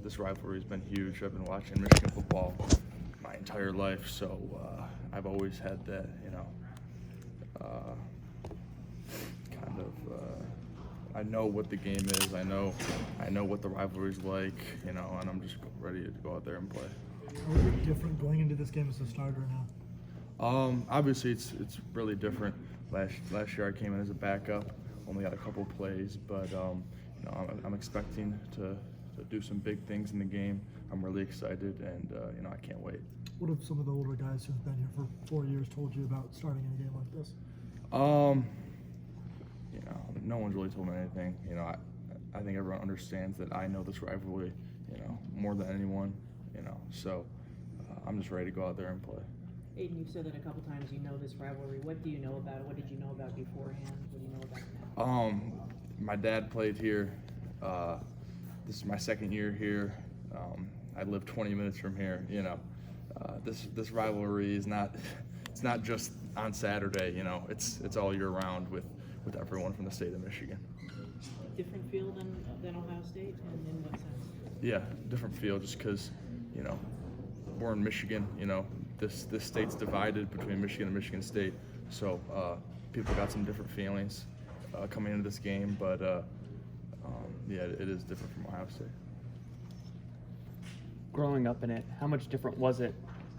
this rivalry has been huge. I've been watching Michigan football my entire life, so I've always had that, I know what the game is. I know what the rivalry's like, and I'm just ready to go out there and play. How is it different going into this game as a starter now? Obviously, it's really different. Last year I came in as a backup, only got a couple plays, but I'm expecting to do some big things in the game. I'm really excited, and I can't wait. What have some of the older guys who've been here for 4 years told you about starting in a game like this? No one's really told me anything. I think everyone understands that I know this rivalry, more than anyone, so I'm just ready to go out there and play. Aidan, you've said that a couple times. You know this rivalry. What do you know about it? What did you know about beforehand? What do you know about it now? My dad played here. This is my second year here. I live 20 minutes from here. This rivalry is not. It's not just on Saturday. It's all year round with everyone from the state of Michigan. Different feel than Ohio State, and in what sense? Yeah, different feel. Just because, we're in Michigan. This state's divided between Michigan and Michigan State, so people got some different feelings coming into this game. But it is different from Ohio State. Growing up in it, how much different was it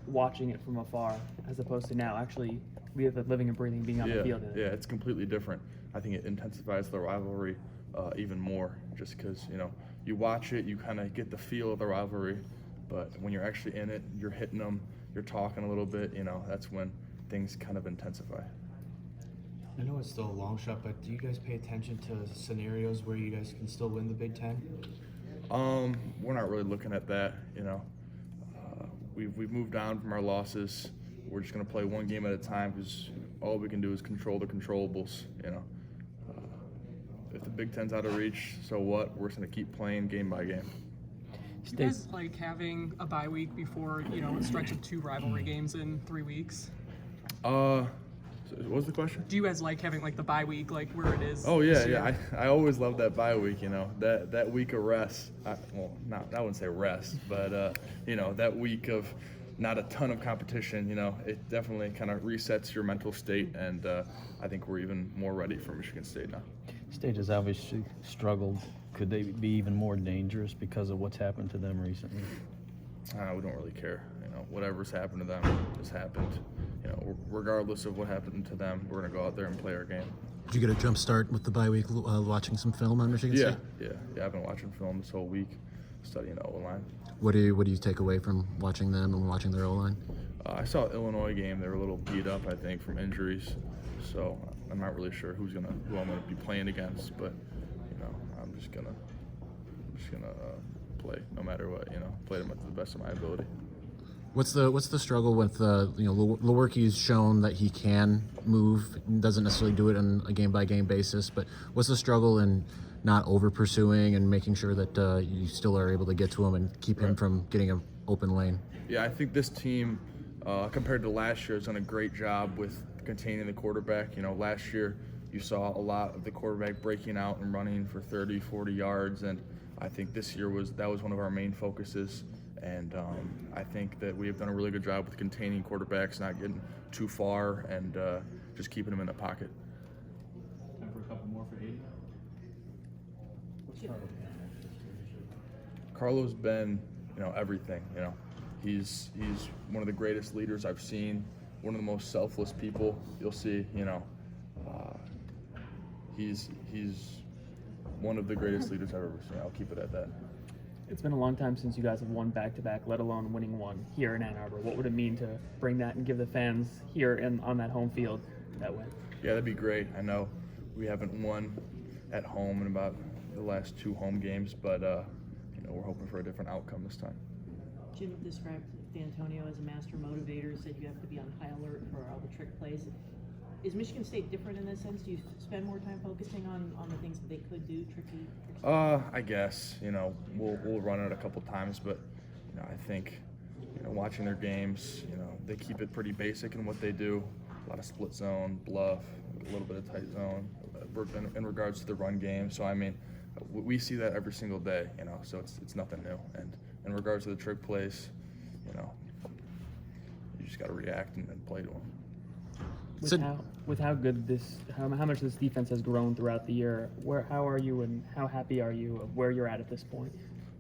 watching it from afar as opposed to now actually living and breathing, being on the field? Yeah, it's completely different. I think it intensifies the rivalry even more, just because you watch it, you kind of get the feel of the rivalry, but when you're actually in it, you're hitting them, you're talking a little bit, that's when things kind of intensify. I know it's still a long shot, but do you guys pay attention to scenarios where you guys can still win the Big Ten? We're not really looking at that. We've moved on from our losses. We're just going to play one game at a time, because all we can do is control the controllables. If the Big Ten's out of reach, so what? We're just going to keep playing game by game. Do you guys like having a bye week before, a stretch of 2 rivalry games in 3 weeks? So what was the question? Do you guys like having the bye week, where it is? Oh yeah. I always love that bye week. That week of rest. I wouldn't say rest, but that week of not a ton of competition. It definitely kind of resets your mental state, and I think we're even more ready for Michigan State now. State has obviously struggled. Could they be even more dangerous because of what's happened to them recently? We don't really care. Whatever's happened to them has happened. Regardless of what happened to them, we're gonna go out there and play our game. Did you get a jump start with the bye week watching some film on Michigan State? Yeah. I've been watching film this whole week, studying the O-line. What do you take away from watching them and watching their O-line? I saw Illinois game. They were a little beat up, I think, from injuries. So I'm not really sure who I'm gonna be playing against, but I'm just gonna play no matter what. Play them at the best of my ability. What's the struggle with Lewerke's shown that he can move, doesn't necessarily do it on a game by game basis, but what's the struggle in not over pursuing and making sure that you still are able to get to him and keep him from getting an open lane? Yeah, I think this team, compared to last year, has done a great job with containing the quarterback. Last year you saw a lot of the quarterback breaking out and running for 30, 40 yards, and I think this year that was one of our main focuses. And I think that we have done a really good job with containing quarterbacks, not getting too far, and just keeping them in the pocket. Time for a couple more for Aidan. What's Carlo's been, everything. He's one of the greatest leaders I've seen. One of the most selfless people you'll see. He's one of the greatest leaders I've ever seen. I'll keep it at that. It's been a long time since you guys have won back-to-back, let alone winning one here in Ann Arbor. What would it mean to bring that and give the fans here on that home field that win? Yeah, that'd be great. I know we haven't won at home in about the last 2 home games, but we're hoping for a different outcome this time. Jim described D'Antonio as a master motivator, said you have to be on high alert for all the trick plays. Is Michigan State different in this sense? Do you spend more time focusing on the things that they could do, tricky? I guess, we'll run it a couple times, but, I think, watching their games, they keep it pretty basic in what they do. A lot of split zone, bluff, a little bit of tight zone in regards to the run game. So, we see that every single day, you know, so it's nothing new. And in regards to the trick plays, you know, you just got to react and play to them. With how good how much this defense has grown throughout the year, how are you and how happy are you of where you're at this point?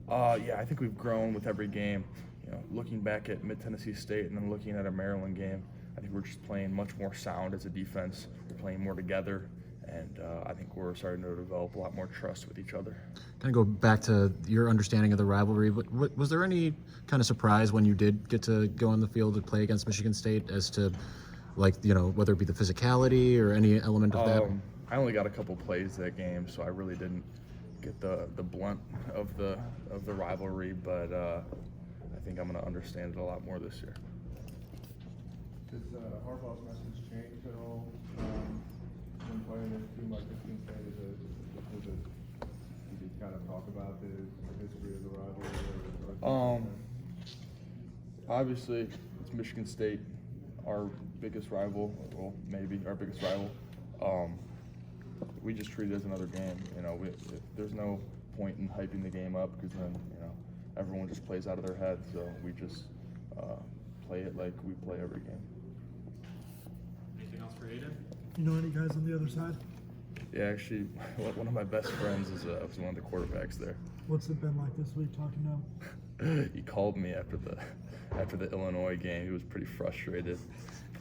Yeah, I think we've grown with every game. You know, looking back at Mid-Tennessee State and then looking at a Maryland game, I think we're just playing much more sound as a defense. We're playing more together, and I think we're starting to develop a lot more trust with each other. Kind of go back to your understanding of the rivalry. Was there any kind of surprise when you did get to go on the field to play against Michigan State as to, like, you know, whether it be the physicality or any element of that? I only got a couple plays that game, so I really didn't get the blunt of the rivalry, but I think I'm going to understand it a lot more this year. Does Harbaugh's message change at all when playing this team like Michigan State? Did you kind of talk about the history of the rivalry? Or Obviously, it's Michigan State, our biggest rival, well, maybe our biggest rival. We just treat it as another game. You know, there's no point in hyping the game up because then, you know, everyone just plays out of their head. So we just play it like we play every game. Anything else for Aidan? You know any guys on the other side? Yeah, actually, one of my best friends was one of the quarterbacks there. What's it been like this week talking to him? He called me after the Illinois game. He was pretty frustrated,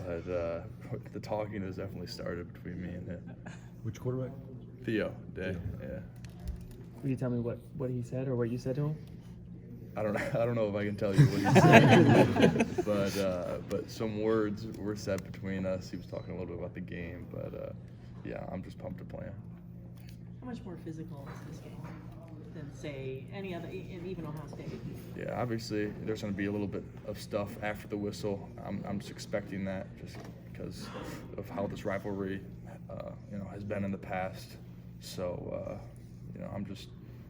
but the talking has definitely started between me and him. which quarterback? Theo Day, yeah. Will you tell me what he said or what you said to him? I don't know if I can tell you what he said, but some words were said between us. He was talking a little bit about the game, but yeah, I'm just pumped to play him. How much more physical is this game than, say, any other, and even Ohio State? Yeah, obviously there's going to be a little bit of stuff after the whistle. I'm just expecting that just because of how this rivalry, you know, has been in the past. So, you know,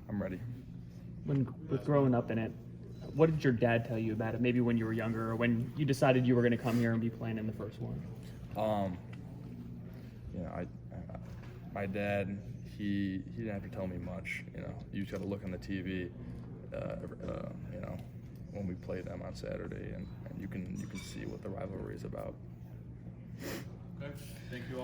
I'm ready. With growing up in it, what did your dad tell you about it? Maybe when you were younger, or when you decided you were going to come here and be playing in the first one. You know, my dad, he didn't have to tell me much. You know, you just got to look on the TV. You know, when we play them on Saturday, and you can see what the rivalry is about. Okay, thank you all.